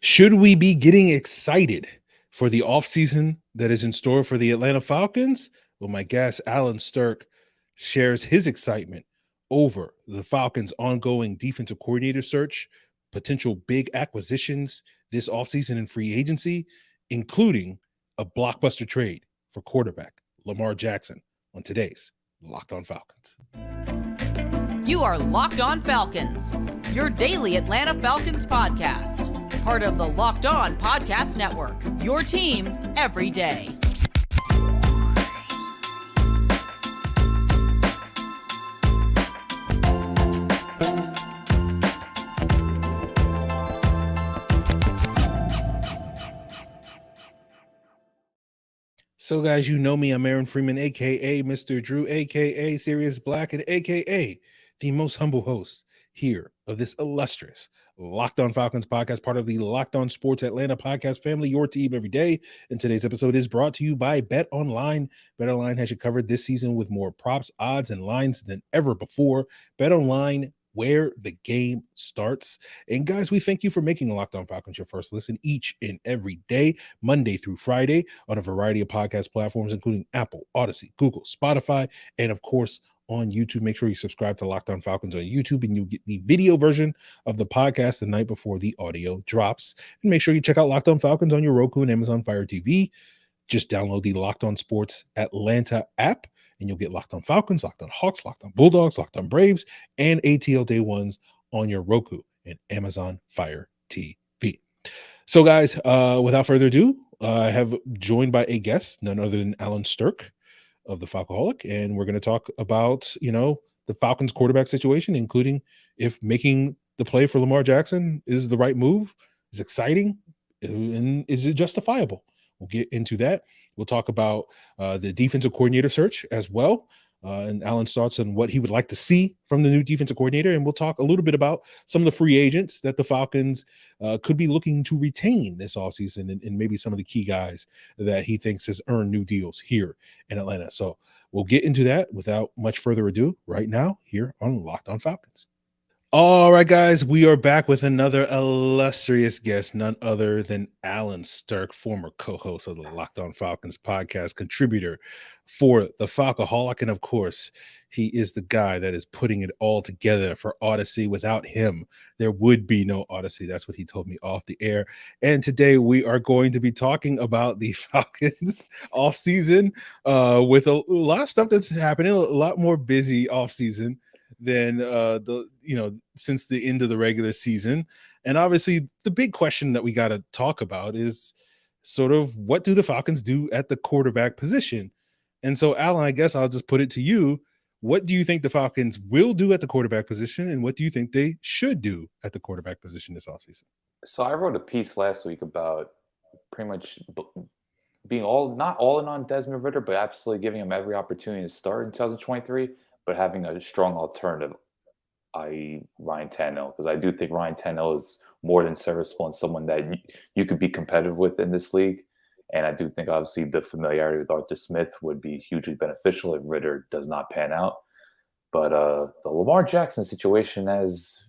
Should we be getting excited for the offseason that is in store for the Atlanta Falcons? Well, my guest, Allen Strk, shares his excitement over the Falcons' ongoing defensive coordinator search, potential big acquisitions this offseason in free agency, including a blockbuster trade for quarterback Lamar Jackson on today's Locked On Falcons. You are Locked On Falcons, your daily Atlanta Falcons podcast. Part of the Locked On Podcast Network, your team every day. So, guys, you know me. I'm Aaron Freeman, a.k.a. Mr. Drew, a.k.a. Sirius Black, and a.k.a. the most humble host here of this illustrious Locked On Falcons podcast, part of the Locked On Sports Atlanta podcast family, your team every day. And today's episode is brought to you by Bet Online. Bet Online has you covered this season with more props, odds, and lines than ever before. Bet Online, where the game starts. And guys, we thank you for making Locked On Falcons your first listen each and every day, Monday through Friday, on a variety of podcast platforms, including Apple, Odyssey, Google, Spotify, and of course, on YouTube. Make sure you subscribe to Locked On Falcons on YouTube, and you get the video version of the podcast the night before the audio drops. And make sure you check out Locked On Falcons on your Roku and Amazon Fire TV. Just download the Locked On Sports Atlanta app, and you'll get Locked On Falcons, Locked On Hawks, Locked On Bulldogs, Locked On Braves, and ATL Day Ones on your Roku and Amazon Fire TV. So, guys, without further ado, I have joined by a guest, none other than Allen Strk of the Falcoholic, and we're going to talk about, the Falcons quarterback situation, including if making the play for Lamar Jackson is the right move, is exciting, and is it justifiable? We'll get into that. We'll talk about the defensive coordinator search as well, and Allen's thoughts on what he would like to see from the new defensive coordinator. And we'll talk a little bit about some of the free agents that the Falcons could be looking to retain this offseason, and maybe some of the key guys that he thinks has earned new deals here in Atlanta. So we'll get into that without much further ado right now here on Locked On Falcons. All right, guys, we are back with another illustrious guest, none other than Allen Strk, former co-host of the Locked On Falcons podcast, contributor for the Falcoholic, and of course, he is the guy that is putting it all together for Odyssey. Without him, there would be no Odyssey. That's what he told me off the air. And today we are going to be talking about the Falcons offseason with a lot of stuff that's happening, a lot more busy offseason than since the end of the regular season. And obviously the big question that we got to talk about is sort of what do the Falcons do at the quarterback position? And so, Allen, I guess I'll just put it to you. What do you think the Falcons will do at the quarterback position, and what do you think they should do at the quarterback position this offseason? So I wrote a piece last week about pretty much being not all in on Desmond Ridder, but absolutely giving him every opportunity to start in 2023, but having a strong alternative, i.e. Ryan Tannehill, because I do think Ryan Tannehill is more than serviceable and someone that you could be competitive with in this league. And I do think, obviously, the familiarity with Arthur Smith would be hugely beneficial if Ridder does not pan out. But the Lamar Jackson situation has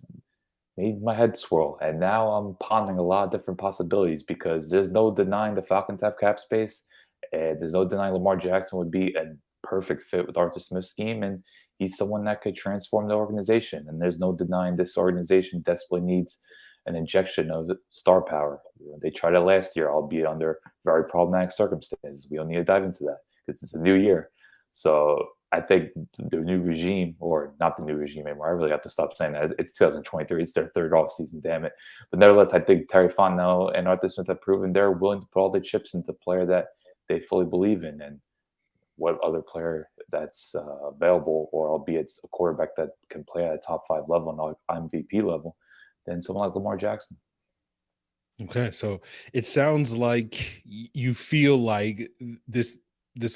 made my head swirl. And now I'm pondering a lot of different possibilities because there's no denying the Falcons have cap space. And there's no denying Lamar Jackson would be a perfect fit with Arthur Smith's scheme. And he's someone that could transform the organization. And there's no denying this organization desperately needs an injection of star power. They tried it last year, albeit under very problematic circumstances. We don't need to dive into that because it's a new year. So I think the new regime, or not the new regime anymore, I really have to stop saying that. It's 2023. It's their third offseason, damn it. But nevertheless, I think Terry Fontenot and Arthur Smith have proven they're willing to put all their chips into a player that they fully believe in. And what other player that's available, or albeit a quarterback that can play at a top 5 level and MVP level, than someone like Lamar Jackson. Okay, so it sounds like you feel like this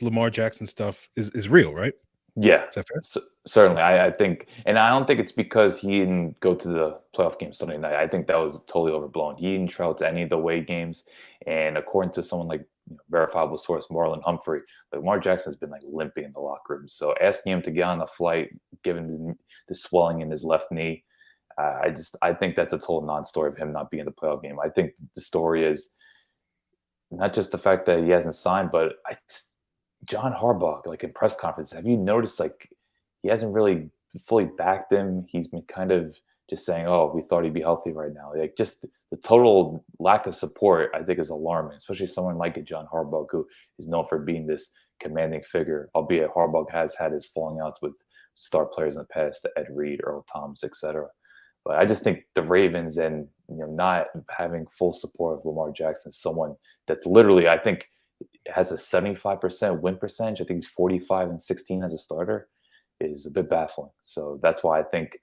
Lamar Jackson stuff is real, right? Yeah, is that fair? Certainly. I think, and I don't think it's because he didn't go to the playoff game Sunday night. I think that was totally overblown. He didn't travel to any of the away games, and according to someone like verifiable source Marlon Humphrey, Lamar Jackson has been limping in the locker room. So asking him to get on a flight, given the swelling in his left knee, I think that's a total non-story of him not being in the playoff game. I think the story is not just the fact that he hasn't signed, but John Harbaugh, like in press conference, have you noticed like he hasn't really fully backed him? He's been kind of just saying, "Oh, we thought he'd be healthy right now." Like just the total lack of support, I think, is alarming, especially someone like a John Harbaugh who is known for being this commanding figure. Albeit Harbaugh has had his falling outs with star players in the past, Ed Reed, Earl Thomas, etc. But I just think the Ravens and not having full support of Lamar Jackson, someone that's literally, I think, has a 75% win percentage. I think he's 45-16 as a starter, is a bit baffling. So that's why I think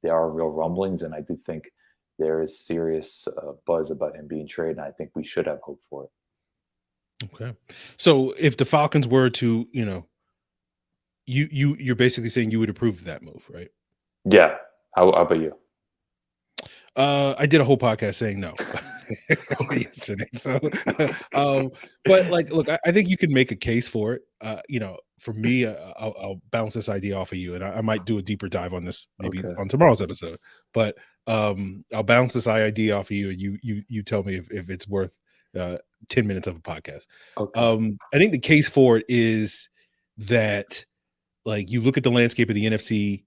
there are real rumblings, and I do think there is serious buzz about him being traded, and I think we should have hope for it. Okay. So if the Falcons were to, you're basically saying you would approve of that move, right? Yeah. How about you? I did a whole podcast saying no yesterday. So, but like, look, I think you can make a case for it. For me, I'll bounce this idea off of you, and I might do a deeper dive on this maybe on tomorrow's episode. But I'll bounce this idea off of you, and you tell me if it's worth 10 minutes of a podcast. Okay. I think the case for it is that, like, you look at the landscape of the NFC,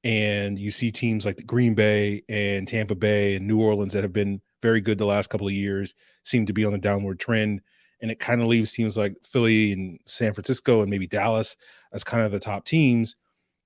and you see teams like the Green Bay and Tampa Bay and New Orleans that have been very good the last couple of years, seem to be on a downward trend. And it kind of leaves teams like Philly and San Francisco and maybe Dallas as kind of the top teams.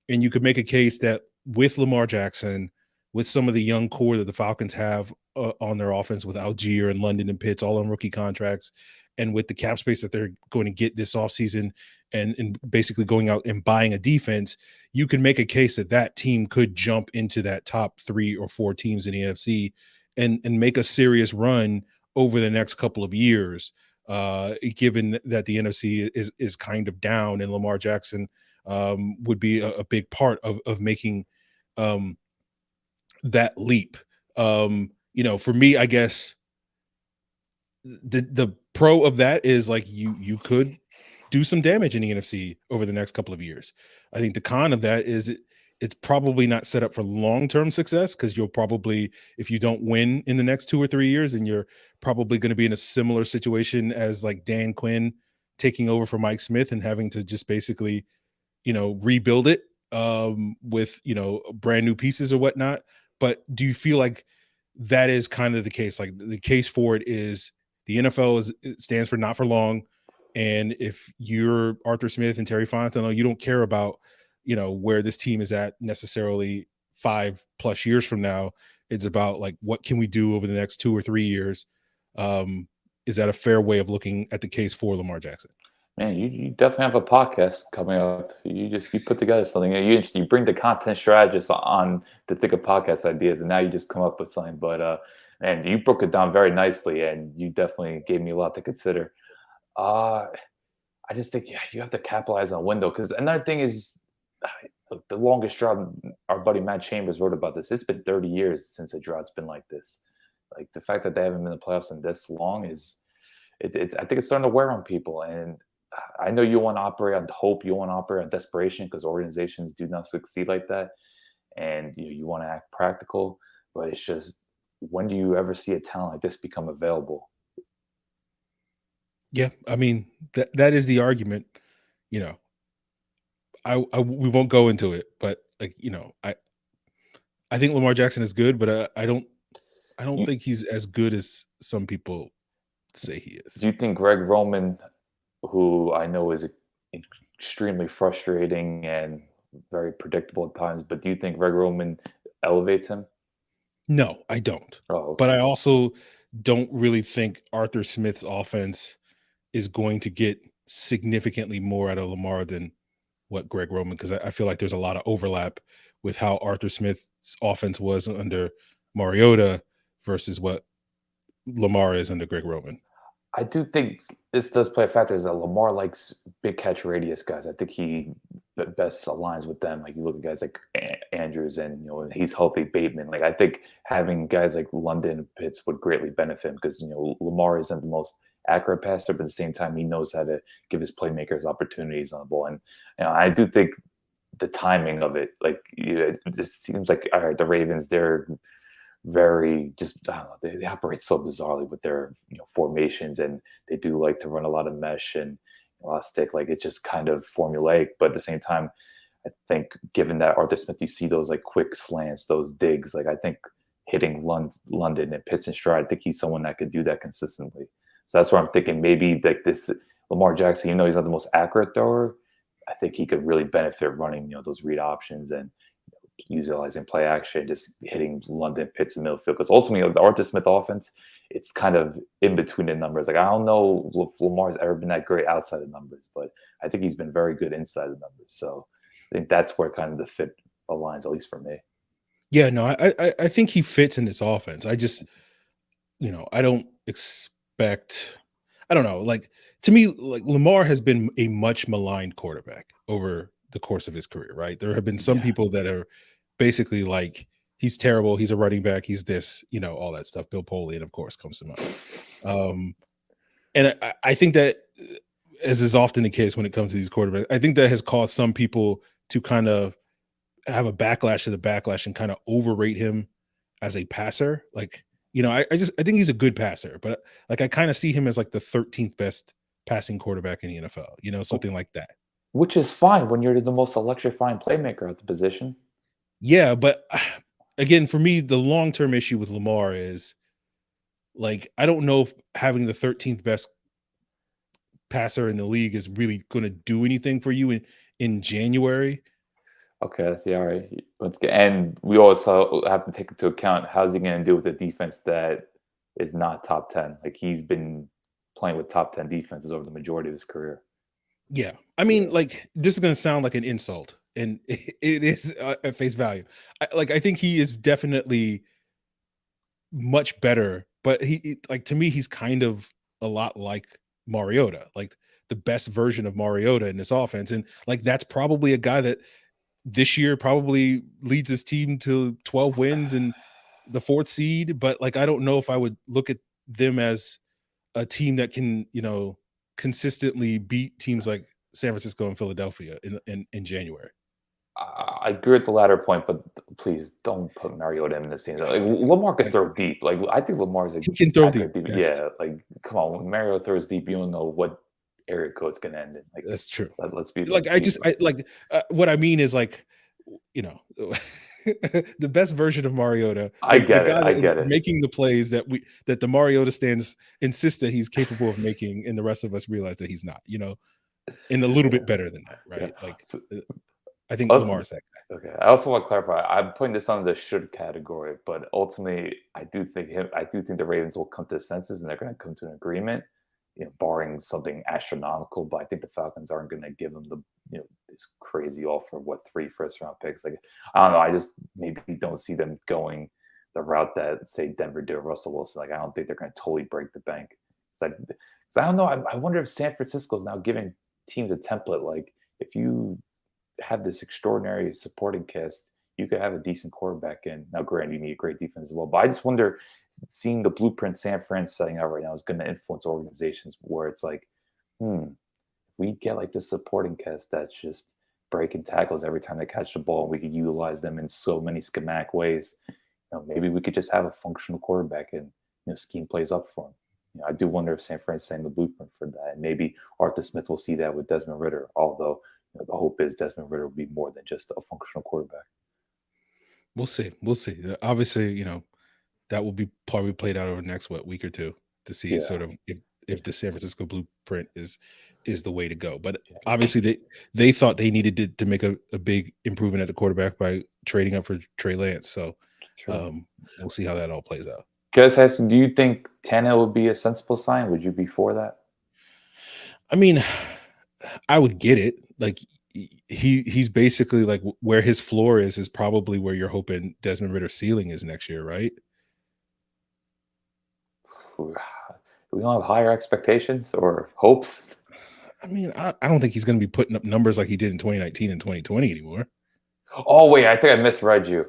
And you could make a case that with Lamar Jackson, with some of the young core that the Falcons have on their offense, with Algier and London and Pitts all on rookie contracts, and with the cap space that they're going to get this offseason, and basically going out and buying a defense, you can make a case that that team could jump into that top 3 or 4 teams in the NFC and make a serious run over the next couple of years, given that the NFC is kind of down, and Lamar Jackson would be a big part of making that leap. For me, I guess the pro of that is like you could do some damage in the NFC over the next couple of years. I think the con of that is it's probably not set up for long-term success, because you'll probably, if you don't win in the next 2 or 3 years, then you're probably going to be in a similar situation as like Dan Quinn taking over for Mike Smith and having to just basically, rebuild it with, brand new pieces or whatnot. But do you feel like that is kind of the case? Like the case for it is the NFL stands for not for long. And if you're Arthur Smith and Terry Fontenot, you don't care about, where this team is at necessarily 5+ years from now. It's about like, what can we do over the next 2 or 3 years? Is that a fair way of looking at the case for Lamar Jackson? Man, you definitely have a podcast coming up. You put together something, and you bring the content strategist on to think of podcast ideas, and now you just come up with something. But and you broke it down very nicely, and you definitely gave me a lot to consider. I just think you have to capitalize on a window, because another thing is the longest drought. Our buddy Matt Chambers wrote about this. It's been 30 years since a drought's been like this. Like the fact that they haven't been in the playoffs in this long is, it's I think it's starting to wear on people. And I know you want to operate on hope, you want to operate on desperation, because organizations do not succeed like that, and you want to act practical. But it's just, when do you ever see a talent like this become available? Yeah, I mean that is the argument. We won't go into it, but like I think Lamar Jackson is good, but I don't think he's as good as some people say he is. Do you think Greg Roman, who I know is extremely frustrating and very predictable at times, but do you think Greg Roman elevates him? No, I don't. Oh, okay. But I also don't really think Arthur Smith's offense is going to get significantly more out of Lamar than what Greg Roman, because I feel like there's a lot of overlap with how Arthur Smith's offense was under Mariota versus what Lamar is under Greg Roman. I do think this does play a factor, is that Lamar likes big catch radius guys. I think he best aligns with them. Like you look at guys like Andrews, and he's healthy, Bateman. Like I think having guys like London, Pitts would greatly benefit him, because Lamar isn't the most accurate passer, but at the same time he knows how to give his playmakers opportunities on the ball. And I do think the timing of it. Like, it just seems like, all right, the Ravens, they're very just, I don't know, they operate so bizarrely with their formations, and they do like to run a lot of mesh and a lot of stick. Like, it's just kind of formulaic, but at the same time, I think given that Arthur Smith, you see those like quick slants, those digs. Like, I think hitting London and Pitts and Stride, I think he's someone that could do that consistently. So that's where I'm thinking maybe like this Lamar Jackson, even though he's not the most accurate thrower, I think he could really benefit running those read options and utilizing play action, just hitting London, Pitts, and middle field. Because ultimately, the Arthur Smith offense, it's kind of in between the numbers. Like, I don't know if Lamar's ever been that great outside the numbers, but I think he's been very good inside the numbers. So I think that's where kind of the fit aligns, at least for me. Yeah, no, I think he fits in this offense. I just, I don't expect, I don't know, like, to me, like, Lamar has been a much maligned quarterback over the course of his career, right? There have been some people that are basically like, he's terrible, he's a running back, he's this, all that stuff. Bill Polian, of course, comes to mind. And I think that, as is often the case when it comes to these quarterbacks, I think that has caused some people to kind of have a backlash to the backlash and kind of overrate him as a passer. Like, I think he's a good passer, but like, I kind of see him as like the 13th best passing quarterback in the NFL, something like that. Which is fine when you're the most electrifying playmaker at the position. Yeah, but again, for me, the long-term issue with Lamar is, like, I don't know if having the 13th best passer in the league is really going to do anything for you in January. Okay, yeah, all right. Let's get, and we also have to take into account how's he going to do with a defense that is not top 10. Like, he's been playing with top 10 defenses over the majority of his career. Yeah, I mean, like, this is going to sound like an insult, and it is at face value. I think he is definitely much better, but like, to me, he's kind of a lot like Mariota, like the best version of Mariota in this offense, and like, that's probably a guy that this year probably leads his team to 12 wins and the 4th seed. But like, I don't know if I would look at them as a team that can, consistently beat teams like San Francisco and Philadelphia in January. I agree with the latter point, but please don't put Mariota in the scene. Like, Lamar can throw deep. Like, I think Lamar's he can throw deep. Yes. Yeah, like, come on, when Mariota throws deep, you don't know what area code's going to end in. Like, that's true. Let's be like, what I mean is, like, the best version of Mariota. I get it. Making the plays that the Mariota stands insists that he's capable of making, and the rest of us realize that he's not. And a little bit better than that, right? Yeah. Like, I think Lamar's that guy. Okay. I also want to clarify. I'm putting this under the should category, but ultimately, I do think the Ravens will come to their senses and they're going to come to an agreement, barring something astronomical. But I think the Falcons aren't going to give them this crazy offer. 3 first-round picks? Like, I don't know. I just maybe don't see them going the route that, say, Denver did Russell Wilson. Like, I don't think they're going to totally break the bank. So I don't know. I wonder if San Francisco is now giving teams a template. Like, if you have this extraordinary supporting cast, you could have a decent quarterback in. Now, granted, you need a great defense as well. But I just wonder, seeing the blueprint San Fran's setting out right now is going to influence organizations where it's like, we get like this supporting cast that's just breaking tackles every time they catch the ball. We could utilize them in so many schematic ways. Maybe we could just have a functional quarterback and scheme plays up for him. I do wonder if San Fran's setting the blueprint for that. And maybe Arthur Smith will see that with Desmond Ridder, although the hope is Desmond Ridder will be more than just a functional quarterback. We'll see. Obviously, that will be probably played out over the next week or two to see sort of if the San Francisco blueprint is the way to go. But obviously they thought they needed to make a big improvement at the quarterback by trading up for Trey Lance. So we'll see how that all plays out. Guys, do you think Tannehill would be a sensible sign? Would you be for that? I mean, I would get it. Like, he's basically like, where his floor is probably where you're hoping Desmond Ridder's ceiling is next year, right? We don't have higher expectations or hopes. I mean, I don't think he's going to be putting up numbers like he did in 2019 and 2020 anymore. Oh, wait, I think I misheard you.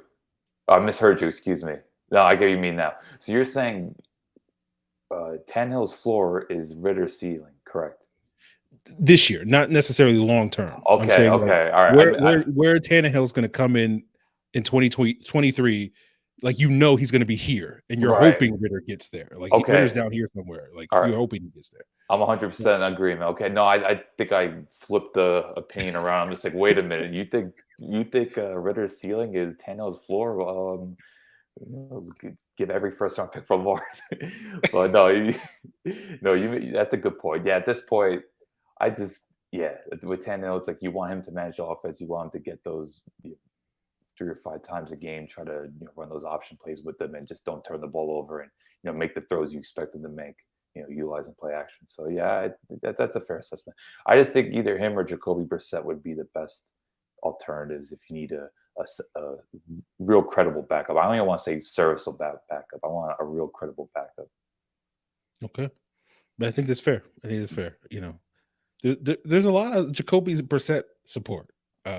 Excuse me. No, I get what you mean now. So you're saying Tannehill's floor is Ridder's ceiling, correct? this year, not necessarily long term. I'm Okay, saying like okay, all right. where Tannehill's going to come in 2023, like he's going to be here, and you're Right. hoping Ritter gets there. Like Ritter's Okay. down here somewhere. Like All right. you're hoping he gets there. I'm 100% in agreement. Okay, no, I think I flipped the opinion around. I'm just like, wait a minute. You think Ritter's ceiling is Tannehill's floor? Give every first round pick from Lamar. But no, that's a good point. Yeah, at this point, with Tannehill, it's like you want him to manage the offense. You want him to get those 3 or 5 times a game. Try to run those option plays with them, and just don't turn the ball over, and make the throws you expect them to make. Utilizing play action. So yeah, that's a fair assessment. I just think either him or Jacoby Brissett would be the best alternatives if you need a real credible backup. I don't even want to say serviceable backup. I want a real credible backup. Okay, but I think that's fair. There's a lot of Jacoby Brissett support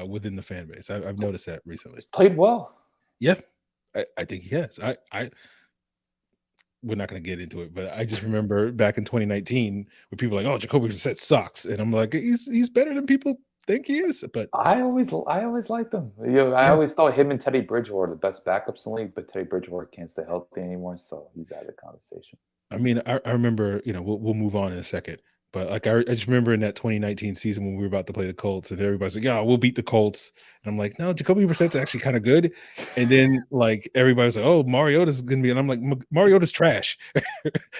within the fan base. I've noticed that recently. He's played well. Yeah, I think he has. We're not going to get into it, but I just remember back in 2019 where people were like, "Oh, Jacoby Brissett sucks," and I'm like, "He's better than people think he is." But I always liked him. I always thought him and Teddy Bridgewater were the best backups in the league, but Teddy Bridgewater can't stay healthy anymore, so he's out of the conversation. I mean, I remember, we'll move on in a second, but like I just remember in that 2019 season when we were about to play the Colts, and everybody's like, "Yeah, we'll beat the Colts," and I'm like, "No, Jacoby Brissett's actually kind of good." And then like everybody's like, "Oh, Mariota's gonna be," and I'm like, "Mariota's trash."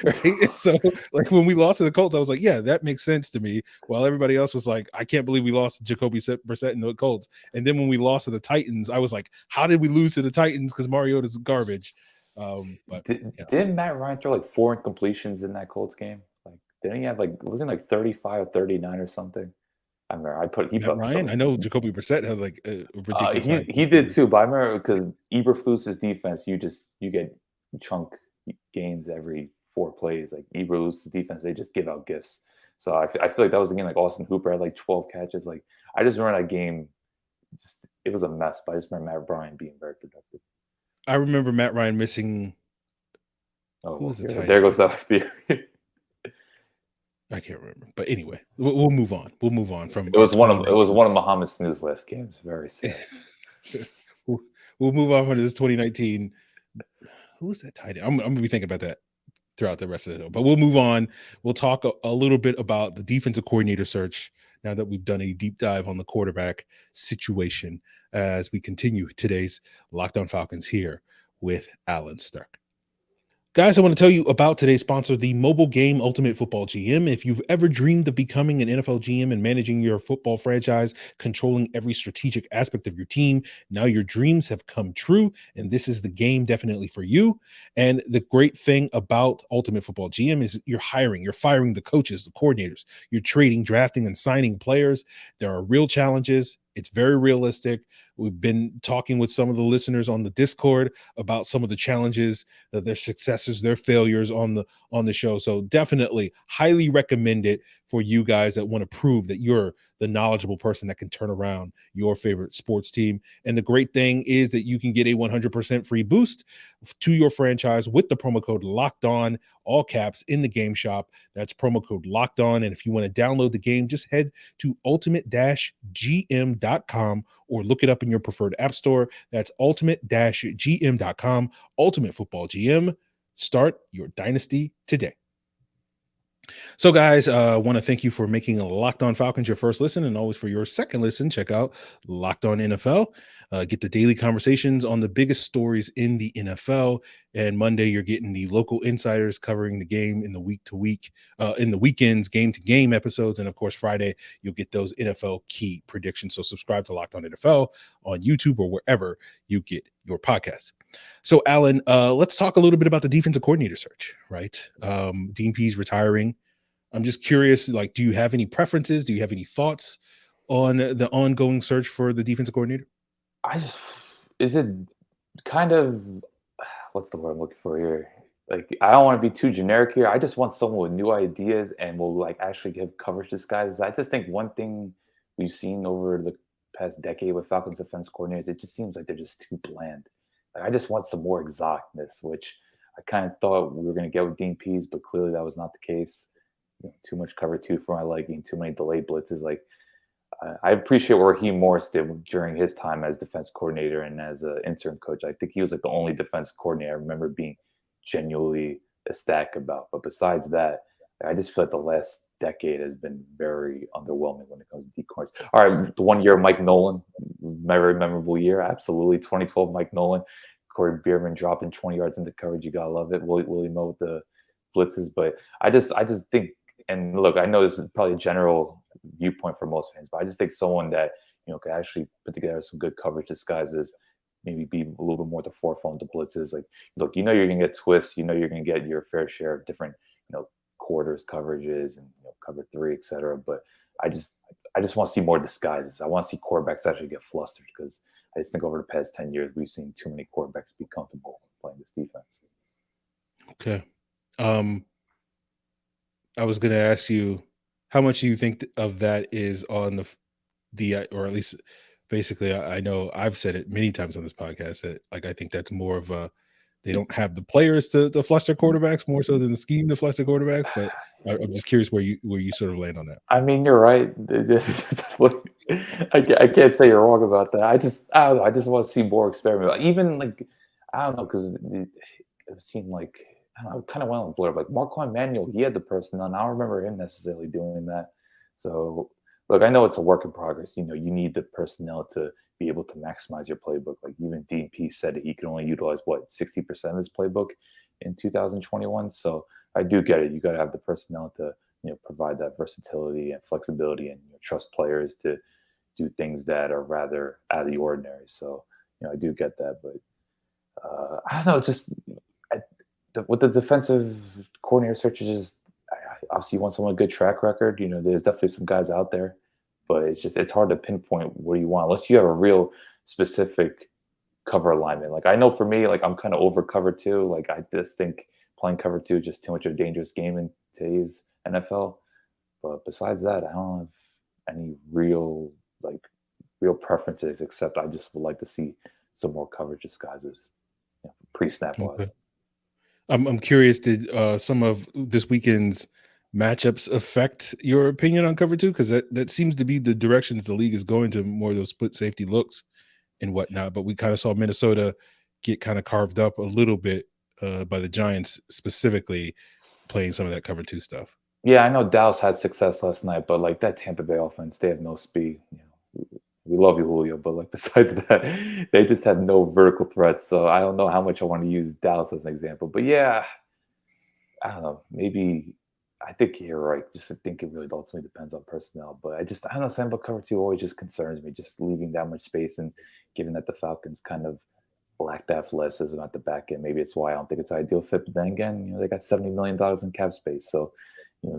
Right? So like when we lost to the Colts, I was like, "Yeah, that makes sense to me." While everybody else was like, "I can't believe we lost Jacoby Brissett and the Colts." And then when we lost to the Titans, I was like, "How did we lose to the Titans? Because Mariota's garbage." But Didn't Matt Ryan throw like 4 incompletions in that Colts game? Like, didn't he have wasn't 35 or 39 or something? I remember he Matt put Ryan, I know Jacoby Brissett had like a ridiculous. he did too, but I remember because Eberflus's defense, you get chunk gains every 4 plays. Like Eberflus's defense, they just give out gifts. So I feel like that was a game like Austin Hooper had like 12 catches. Like I just remember that game, it was a mess. But I just remember Matt Ryan being very productive. I remember Matt Ryan missing. There goes that theory. I can't remember, but anyway, we'll move on. We'll move on from. It was one of Muhammad Snoo's last games. Very sad. We'll move on from this 2019. Who was that tight end? I'm gonna be thinking about that throughout the rest of it. But we'll move on. We'll talk a little bit about the defensive coordinator search now that we've done a deep dive on the quarterback situation as we continue today's Locked On Falcons here with Allen Strk. Guys, I want to tell you about today's sponsor, the mobile game Ultimate Football GM. If you've ever dreamed of becoming an NFL GM and managing your football franchise, controlling every strategic aspect of your team, now your dreams have come true, and this is the game definitely for you. And the great thing about Ultimate Football GM is you're firing the coaches, the coordinators, you're trading, drafting, and signing players. There are real challenges. It's very realistic. We've been talking with some of the listeners on the Discord about some of the challenges, their successes, their failures on the show. So definitely highly recommend it for you guys that want to prove that you're the knowledgeable person that can turn around your favorite sports team. And the great thing is that you can get a 100% free boost to your franchise with the promo code Locked On, all caps, in the game shop. That's promo code Locked On. And if you want to download the game, just head to ultimate-gm.com or look it up in your preferred app store. That's ultimate-gm.com. Ultimate Football GM. Start your dynasty today. So, guys, I want to thank you for making Locked On Falcons your first listen, and always for your second listen, check out Locked On NFL. Get the daily conversations on the biggest stories in the NFL. And Monday, you're getting the local insiders covering the game in the in the weekends, game-to-game episodes. And, of course, Friday, you'll get those NFL key predictions. So subscribe to Locked On NFL on YouTube or wherever you get your podcasts. So, Alan, let's talk a little bit about the defensive coordinator search, right? Dean Pease retiring. I'm just curious, like, do you have any preferences? Do you have any thoughts on the ongoing search for the defensive coordinator? Is it kind of, what's the word I'm looking for here? Like, I don't want to be too generic here. I just want someone with new ideas and will like actually give coverage to these guys. I just think one thing we've seen over the past decade with Falcons defense coordinators, it just seems like they're just too bland. Like, I just want some more exoticness, which I kind of thought we were going to get with Dean Pease, but clearly that was not the case. too much cover 2 for my liking, too many delayed blitzes. Like I appreciate what Raheem Morris did during his time as defense coordinator and as an intern coach. I think he was like the only defense coordinator I remember being genuinely ecstatic about. But besides that, I just feel like the last decade has been very underwhelming when it comes to decoys. All right, the 1 year Mike Nolan, very memorable year, absolutely. 2012 Mike Nolan, Corey Bierman dropping 20 yards into coverage. You gotta love it. Willie Mo with the blitzes, but I just think, and look, I know this is probably a general viewpoint for most fans, but I just think someone that could actually put together some good coverage disguises, maybe be a little bit more at the forefront of the blitzes. Like, look, you're gonna get twists, you're gonna get your fair share of different quarters coverages and cover 3, etc. But I just want to see more disguises. I want to see quarterbacks actually get flustered, because I just think over the past 10 years we've seen too many quarterbacks be comfortable playing this defense. Okay. I was going to ask you, how much do you think of that is on the or at least basically, I know I've said it many times on this podcast that like I think that's more of a, they don't have the players to fluster quarterbacks more so than the scheme to fluster quarterbacks. But I'm just curious where you sort of land on that. I mean, you're right. I can't say you're wrong about that. I don't know. I just want to see more experiment. Even like, I don't know, because it seemed like, I don't know, kind of went on a blur. Like Marquand Manuel, he had the personnel, and I don't remember him necessarily doing that. So look, I know it's a work in progress. You need the personnel to be able to maximize your playbook. Like even Dean Pease said that he can only utilize 60% of his playbook in 2021. So I do get it. You got to have the personnel to provide that versatility and flexibility, and trust players to do things that are rather out of the ordinary. So I do get that, but I don't know. Just with the defensive coordinator searches, obviously you want someone with a good track record. There's definitely some guys out there, but it's hard to pinpoint what you want unless you have a real specific cover alignment. Like I know for me, like I'm kind of over cover 2. Like I just think playing cover 2 is just too much of a dangerous game in today's NFL. But besides that, I don't have any real preferences, except I just would like to see some more coverage disguises pre-snap wise. Okay. I'm curious, did some of this weekend's matchups affect your opinion on cover 2? Because that seems to be the direction that the league is going, to more of those split safety looks and whatnot. But we kind of saw Minnesota get kind of carved up a little bit by the Giants, specifically playing some of that cover 2 stuff. Yeah, I know Dallas had success last night, but like that Tampa Bay offense, they have no speed. We love you, Julio, but like besides that, they just have no vertical threats. So I don't know how much I want to use Dallas as an example. But yeah, I don't know. Maybe I think you're right. Just I think it really ultimately depends on personnel. But I don't know. Sample cover 2 always just concerns me, just leaving that much space, and given that the Falcons kind of lack the athleticism at the back end, maybe it's why I don't think it's an ideal fit. But then again, they got $70 million in cap space, so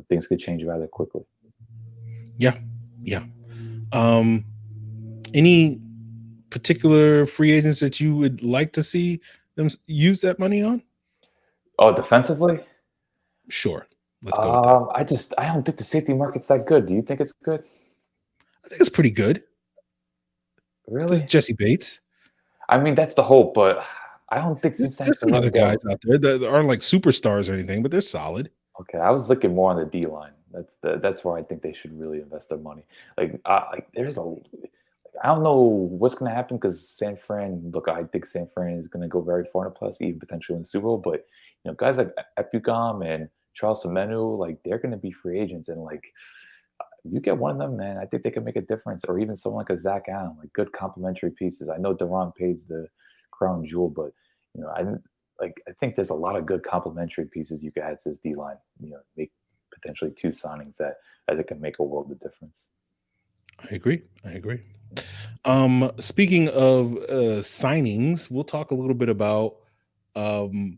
things could change rather quickly. Yeah. Any particular free agents that you would like to see them use that money on? Oh, defensively? Sure. Let's go with that. I don't think the safety market's that good. Do you think it's good? I think it's pretty good. Really? There's Jesse Bates. I mean, that's the hope, but I don't think there's some other guys out there that aren't like superstars or anything, but they're solid. Okay, I was looking more on the D line. That's where I think they should really invest their money. I don't know what's going to happen, because San Fran. Look, I think San Fran is going to go very far in the playoffs, even potentially in the Super Bowl. But guys like Epugam and Charles Semenu, like they're going to be free agents, and like you get one of them, man, I think they can make a difference. Or even someone like a Zach Allen, like good complementary pieces. I know Deron Payne's the crown jewel, but I think there's a lot of good complementary pieces you could add to this D line. Make potentially 2 signings that I think can make a world of difference. I agree. Speaking of signings, we'll talk a little bit about some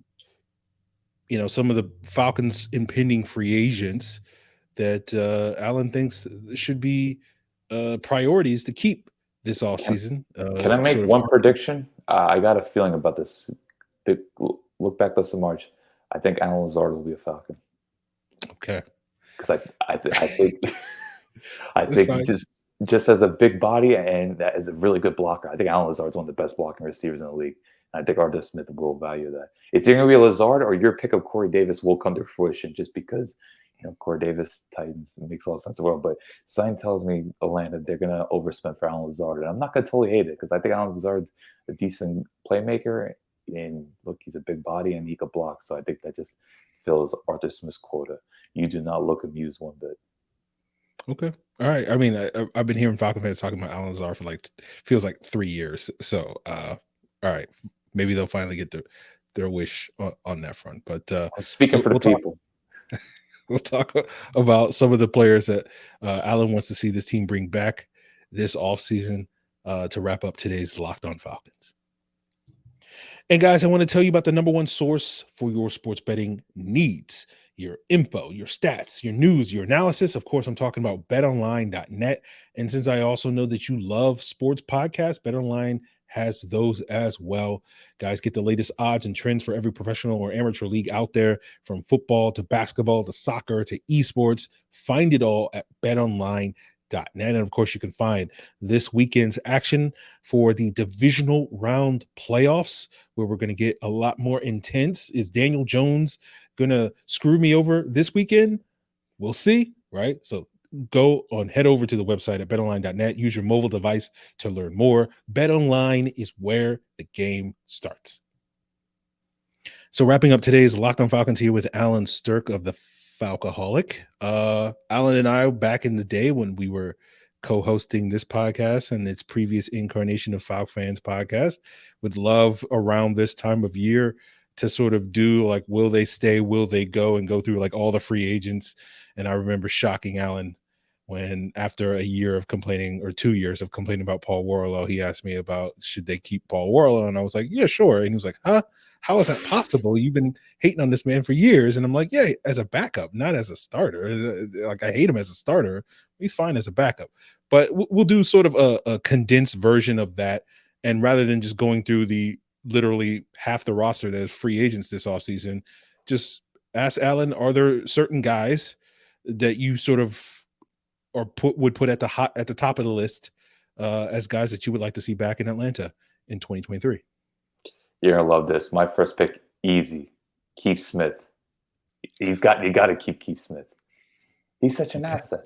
of the Falcons' impending free agents that Allen thinks should be priorities to keep this offseason. Can I make one prediction? I got a feeling about this. Look back less than March. I think Allen Lazard will be a Falcon. Okay. Because I think just as a big body and as a really good blocker, I think Allen Lazard is one of the best blocking receivers in the league. And I think Arthur Smith will value that. It's either going to be Lazard or your pick of Corey Davis will come to fruition, just because Corey Davis, Titans, it makes all the sense in the world. But something tells me Atlanta, they're going to overspend for Allen Lazard. And I'm not going to totally hate it because I think Allen Lazard's a decent playmaker. And look, he's a big body and he could block. So I think that just fills Arthur Smith's quota. You do not look amused one bit. Okay. All right. I mean, I've been hearing Falcon fans talking about Allen Lazard for feels like 3 years. So, all right. Maybe they'll finally get their wish on that front. But I'm speaking for the people. We'll talk about some of the players that Allen wants to see this team bring back this offseason to wrap up today's Locked On Falcons. And guys, I want to tell you about the number one source for your sports betting needs, your info, your stats, your news, your analysis. Of course, I'm talking about betonline.net. And since I also know that you love sports podcasts, BetOnline has those as well. Guys, get the latest odds and trends for every professional or amateur league out there, from football to basketball to soccer to esports. Find it all at betonline.net. And of course, you can find this weekend's action for the divisional round playoffs, where we're going to get a lot more intense. Is Daniel Jones going to screw me over this weekend? We'll see, right? So head over to the website at betonline.net. Use your mobile device to learn more. BetOnline is where the game starts. So wrapping up today's Locked On Falcons here with Allen Strk of the Falcoholic. Allen and I, back in the day when we were co-hosting this podcast and its previous incarnation of Falcons Fans podcast, would love around this time of year to sort of do like, will they stay, will they go, and go through like all the free agents. And I remember shocking Allen when, after a year of complaining, or 2 years of complaining about Paul Warlow, he asked me about should they keep Paul Warlow, and I was like, yeah, sure. And he was like, huh? How is that possible? You've been hating on this man for years. And I'm like, yeah, as a backup, not as a starter. Like, I hate him as a starter. He's fine as a backup. But we'll do sort of a condensed version of that. And rather than just going through the literally half the roster that is free agents this offseason, just ask Allen, are there certain guys that you sort of would put at the top of the list as guys that you would like to see back in Atlanta in 2023? You're gonna love this. My first pick, easy. Keith Smith. You got to keep Keith Smith. He's such an asset.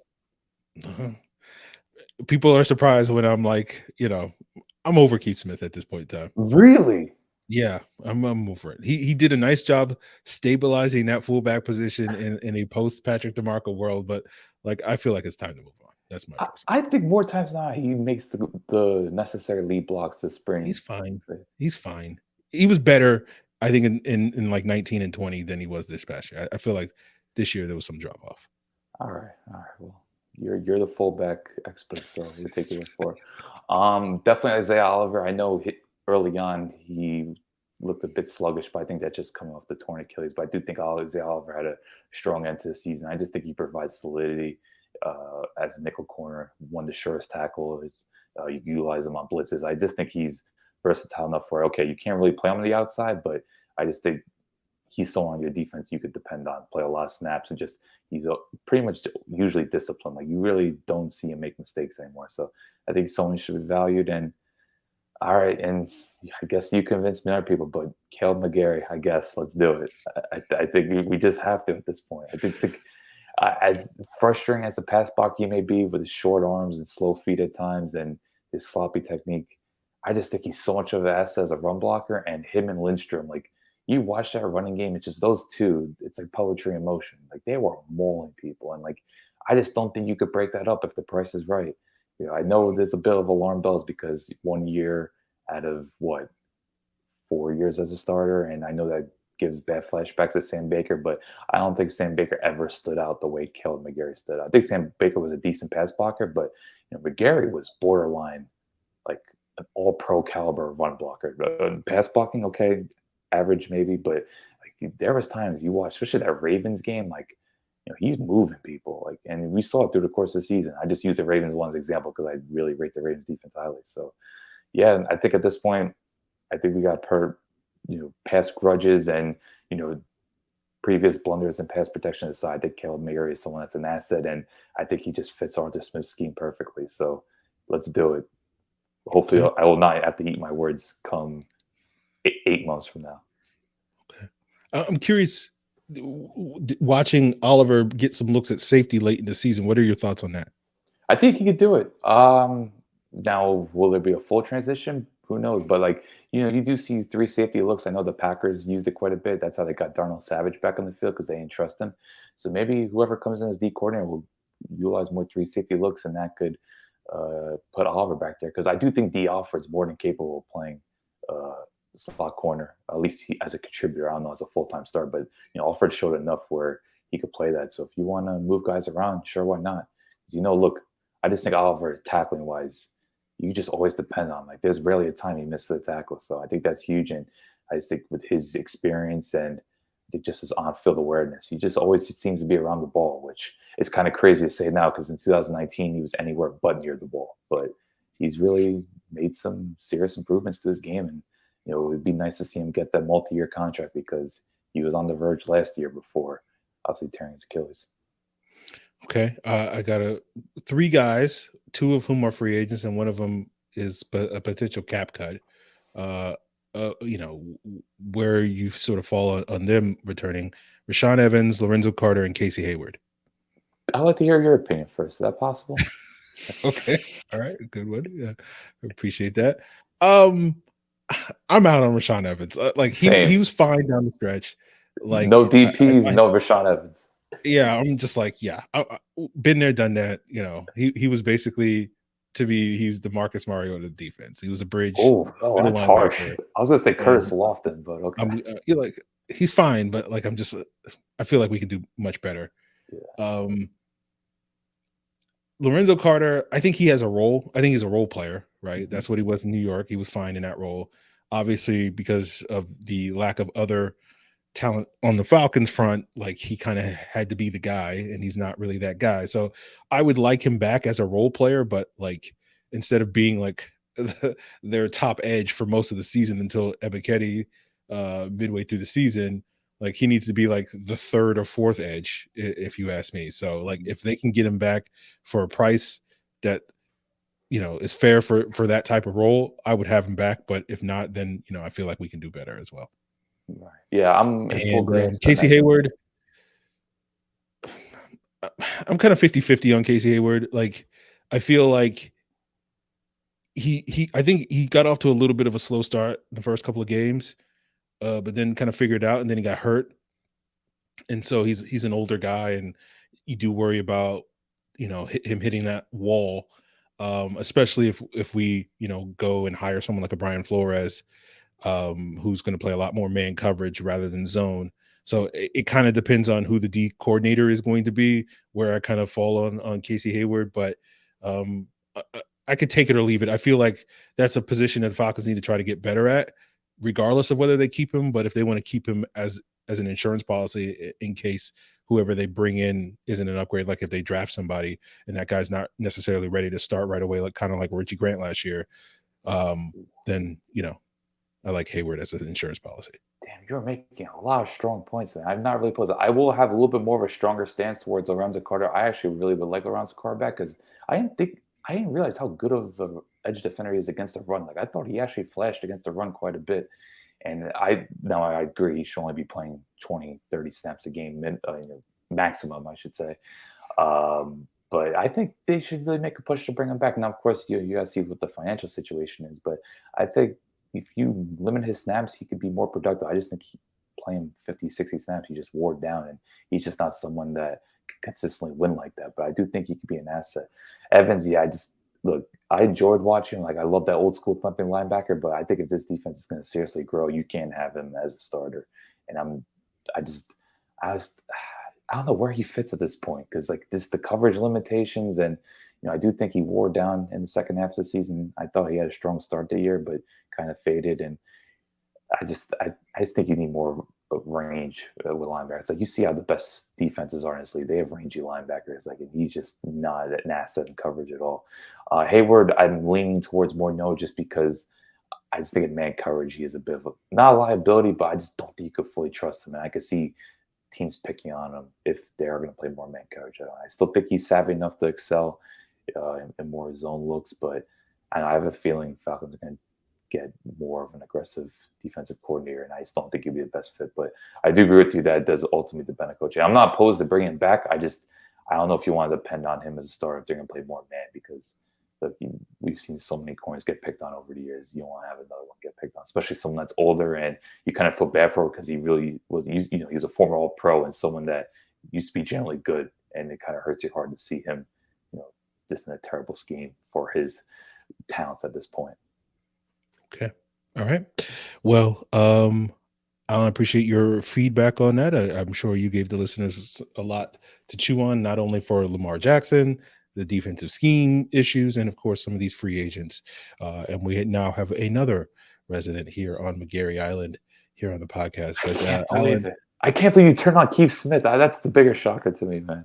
Uh-huh. People are surprised when I'm like, I'm over Keith Smith at this point in time. Really? Yeah, I'm over it. He did a nice job stabilizing that fullback position in a post Patrick DeMarco world, but like, I feel like it's time to move on. That's my person. I think more times now he makes the necessary lead blocks this spring. He's fine. He was better, I think, in like 19 and 20 than he was this past year. I feel like this year there was some drop off. All right. Well, you're the fullback expert, so we take it for. Definitely Isaiah Oliver. I know early on he looked a bit sluggish, but I think that's just coming off the torn Achilles. But I do think Isaiah Oliver had a strong end to the season. I just think he provides solidity as a nickel corner, one of the surest tackles. You utilize him on blitzes. I just think he's versatile enough where, okay, you can't really play him on the outside, but I just think he's someone on your defense you could depend on, play a lot of snaps, and just he's pretty much usually disciplined. Like, you really don't see him make mistakes anymore. So I think someone should be valued. And all right, and I guess you convinced me, other people, but Kaleb McGary, I guess, let's do it. I think we just have to at this point. I think as frustrating as a pass blocker he may be with his short arms and slow feet at times and his sloppy technique, I just think he's so much of an asset as a run blocker. And him and Lindstrom, like, you watch that running game, it's just those two, it's like poetry in motion. Like, they were mauling people. And like, I just don't think you could break that up if the price is right. I know there's a bit of alarm bells because 1 year out of 4 years as a starter. And I know that gives bad flashbacks to Sam Baker, but I don't think Sam Baker ever stood out the way Kaleb McGary stood out. I think Sam Baker was a decent pass blocker, but McGary was borderline, like, an all-pro caliber run blocker. Pass blocking, okay, average maybe, but like, there was times you watch, especially that Ravens game, like, he's moving people, like, and we saw it through the course of the season. I just used the Ravens one as an example because I really rate the Ravens defense highly. So, yeah, I think at this point, I think we got past grudges and previous blunders and pass protection aside. I think Kaleb McGary is someone that's an asset, and I think he just fits Arthur Smith's scheme perfectly. So let's do it. Hopefully, I will not have to eat my words come 8 months from now. Okay, I'm curious watching Oliver get some looks at safety late in the season. What are your thoughts on that? I think he could do it. Now, will there be a full transition? Who knows? But you do see 3 safety looks. I know the Packers used it quite a bit. That's how they got Darnell Savage back on the field because they didn't trust him. So maybe whoever comes in as D coordinator will utilize more 3 safety looks, and that could put Oliver back there because I do think D Alfred's more than capable of playing slot corner. At least as a contributor. I don't know as a full-time star, but Alfred showed enough where he could play that. So if you want to move guys around, sure, why not? Because look, I just think Oliver tackling wise, you just always depend on. There's rarely a time he misses a tackle. So I think that's huge. And I just think with his experience and just his on-field awareness, he just always seems to be around the ball, which is kind of crazy to say now because in 2019 he was anywhere but near the ball. But he's really made some serious improvements to his game, and it would be nice to see him get that multi-year contract because he was on the verge last year before obviously tearing his Achilles. Okay, I got 3 guys, 2 of whom are free agents, and one of them is a potential cap cut. Where you sort of fall on them returning: Rashaan Evans, Lorenzo Carter, and Casey Hayward. I'd like to hear your opinion first. Is that possible? Okay, all right, good one. Yeah, I appreciate that. I'm out on Rashaan Evans. He was fine down the stretch. No DPs, no Rashaan Evans. Yeah, I'm just been there, done that. He was basically he's the Marcus Mariota defense. He was a bridge. Oh, that's harsh. I was gonna say Curtis Lofton, but okay. He's fine, but I feel like we could do much better. Yeah. Lorenzo Carter, I think he has a role. I think he's a role player, right? Mm-hmm. That's what he was in New York. He was fine in that role. Obviously, because of the lack of other talent on the Falcons front, he kind of had to be the guy, and he's not really that guy. So I would like him back as a role player, but instead of being their top edge for most of the season until Ebiketie midway through the season, he needs to be the third or fourth edge, if you ask me. So if they can get him back for a price that is fair for that type of role, I would have him back. But if not, then I feel like we can do better as well. Right. Yeah, I'm in full agreement. Casey Hayward, I'm kind of 50-50 on Casey Hayward. I feel like I think he got off to a little bit of a slow start the first couple of games, but then kind of figured it out, and then he got hurt. And so he's an older guy, and you do worry about him hitting that wall, especially if we go and hire someone like a Brian Flores, who's going to play a lot more man coverage rather than zone. So it kind of depends on who the D coordinator is going to be, where I kind of fall on Casey Hayward. But I could take it or leave it. I feel like that's a position that the Falcons need to try to get better at, regardless of whether they keep him. But if they want to keep him as an insurance policy in case whoever they bring in isn't an upgrade, like if they draft somebody and that guy's not necessarily ready to start right away, kind of like Richie Grant last year, then I like Hayward as an insurance policy. Damn, you're making a lot of strong points, man. I'm not really opposed. I will have a little bit more of a stronger stance towards Lorenzo Carter. I actually really would like Lorenzo Carter back because I didn't realize how good of an edge defender he is against the run. I thought he actually flashed against the run quite a bit. And I agree he should only be playing 20, 30 snaps a game, maximum, I should say. But I think they should really make a push to bring him back. Now, of course, you got to see what the financial situation is. But I think if you limit his snaps, he could be more productive. I just think playing 50, 60 snaps, he just wore down. And he's just not someone that can consistently win like that. But I do think he could be an asset. Evans, I enjoyed watching. I love that old school thumping linebacker, but I think if this defense is going to seriously grow, you can't have him as a starter. And I don't know where he fits at this point because the coverage limitations, and I do think he wore down in the second half of the season. I thought he had a strong start to the year, but kind of faded. And I just think you need more range with linebackers. You see how the best defenses are in this league. They have rangy linebackers. And he's just not an asset in coverage at all. Hayward, I'm leaning towards more no, just because I just think in man coverage he is a bit of not a liability, but I just don't think you could fully trust him. And I could see teams picking on him if they are going to play more man coverage. I still think he's savvy enough to excel in more zone looks, but I have a feeling Falcons are going to get more of an aggressive defensive coordinator, and I just don't think he'd be the best fit. But I do agree with you that it does ultimately depend on coaching. I'm not opposed to bringing him back. I don't know if you want to depend on him as a starter if they're going to play more man, because we've seen so many corners get picked on over the years. You don't want to have another one get picked on, especially someone that's older, and you kind of feel bad for him because he really was, he was a former All-Pro and someone that used to be generally good, and it kind of hurts your heart to see him, just in a terrible scheme for his talents at this point. Okay. All right. Well, Alan, I appreciate your feedback on that. I'm sure you gave the listeners a lot to chew on, not only for Lamar Jackson, the defensive scheme issues, and of course, some of these free agents. And we now have another resident here on McGary Island here on the podcast. But Alan, I can't believe you turned on Keith Smith. That's the bigger shocker to me, man.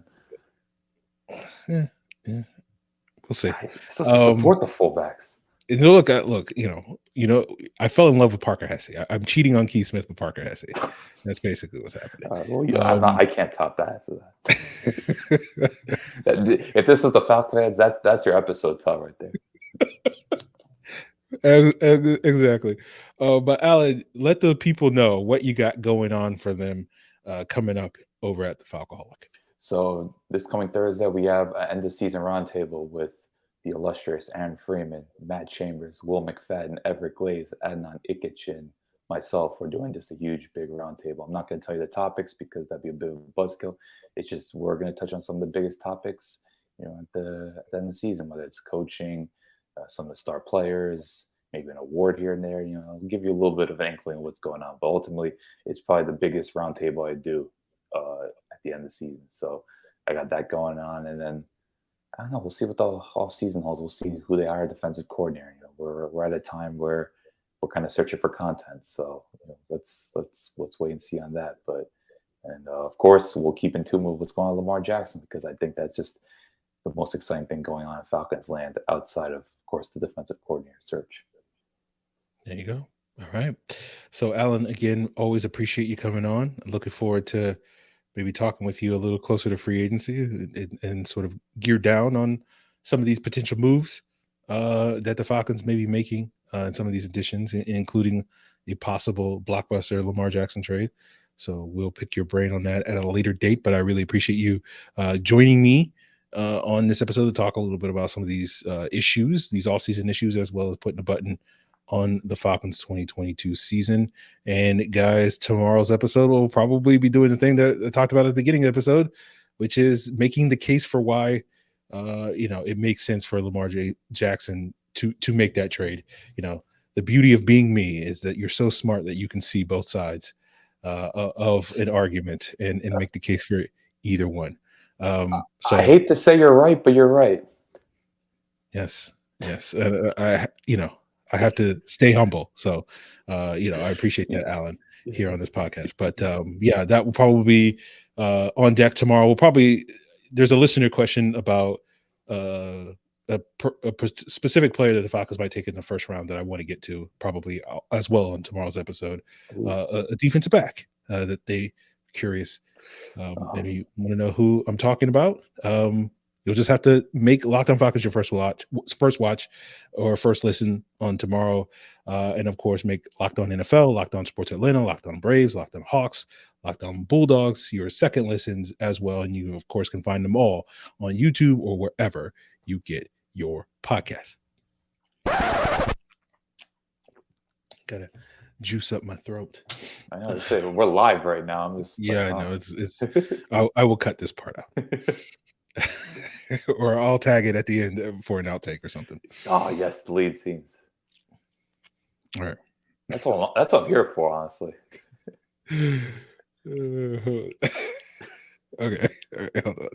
Yeah. We'll see. So support the fullbacks. Look, I fell in love with Parker Hesse. I'm cheating on Keith Smith with Parker Hesse. That's basically what's happening. I can't top that after that. If this was the Falcons, that's your episode top right there. Exactly. But Alan, let the people know what you got going on for them coming up over at the Falcoholic. So this coming Thursday, we have an end of season roundtable with the illustrious Aaron Freeman, Matt Chambers, Will McFadden, Everett Glaze, Adnan Ikic, and myself. We're doing just a huge, big roundtable. I'm not going to tell you the topics because that'd be a bit of a buzzkill. It's just we're going to touch on some of the biggest topics, at the end of the season, whether it's coaching, some of the star players, maybe an award here and there. We'll give you a little bit of an inkling of what's going on. But ultimately, it's probably the biggest roundtable I do at the end of the season. So I got that going on, and then I don't know. We'll see what the off season holds. We'll see who they hire defensive coordinator. We're at a time where we're kind of searching for content. So let's wait and see on that. And of course, we'll keep in tune with what's going on with Lamar Jackson, because I think that's just the most exciting thing going on in Falcons land outside of course, the defensive coordinator search. There you go. All right. So, Alan, again, always appreciate you coming on. Looking forward to maybe talking with you a little closer to free agency and sort of gear down on some of these potential moves that the Falcons may be making and some of these additions, including a possible blockbuster Lamar Jackson trade. So we'll pick your brain on that at a later date. But I really appreciate you joining me on this episode to talk a little bit about some of these issues, these offseason issues, as well as putting a button on the Falcons 2022 season. And guys, tomorrow's episode will probably be doing the thing that I talked about at the beginning of the episode, which is making the case for why it makes sense for Lamar Jackson to make that trade. The beauty of being me is that you're so smart that you can see both sides of an argument and make the case for either one. So I hate to say you're right, but you're right. Yes. I have to stay humble. So, I appreciate that, Alan, here on this podcast. But that will probably be on deck tomorrow. There's a listener question about a specific player that the Falcons might take in the first round that I want to get to probably as well on tomorrow's episode. A defensive back that they curious. If you want to know who I'm talking about, you'll just have to make Locked On Falcons your first watch or first listen on tomorrow. And of course, make Locked On NFL, Locked On Sports Atlanta, Locked On Braves, Locked On Hawks, Locked On Bulldogs, your second listens as well. And you, of course, can find them all on YouTube or wherever you get your podcasts. Gotta juice up my throat. I know. We're live right now. I'm just I know. It's I will cut this part out. Or I'll tag it at the end for an outtake or something. Oh yes, the lead scenes. All right. That's what I'm here for, honestly. Okay. All right, hold on.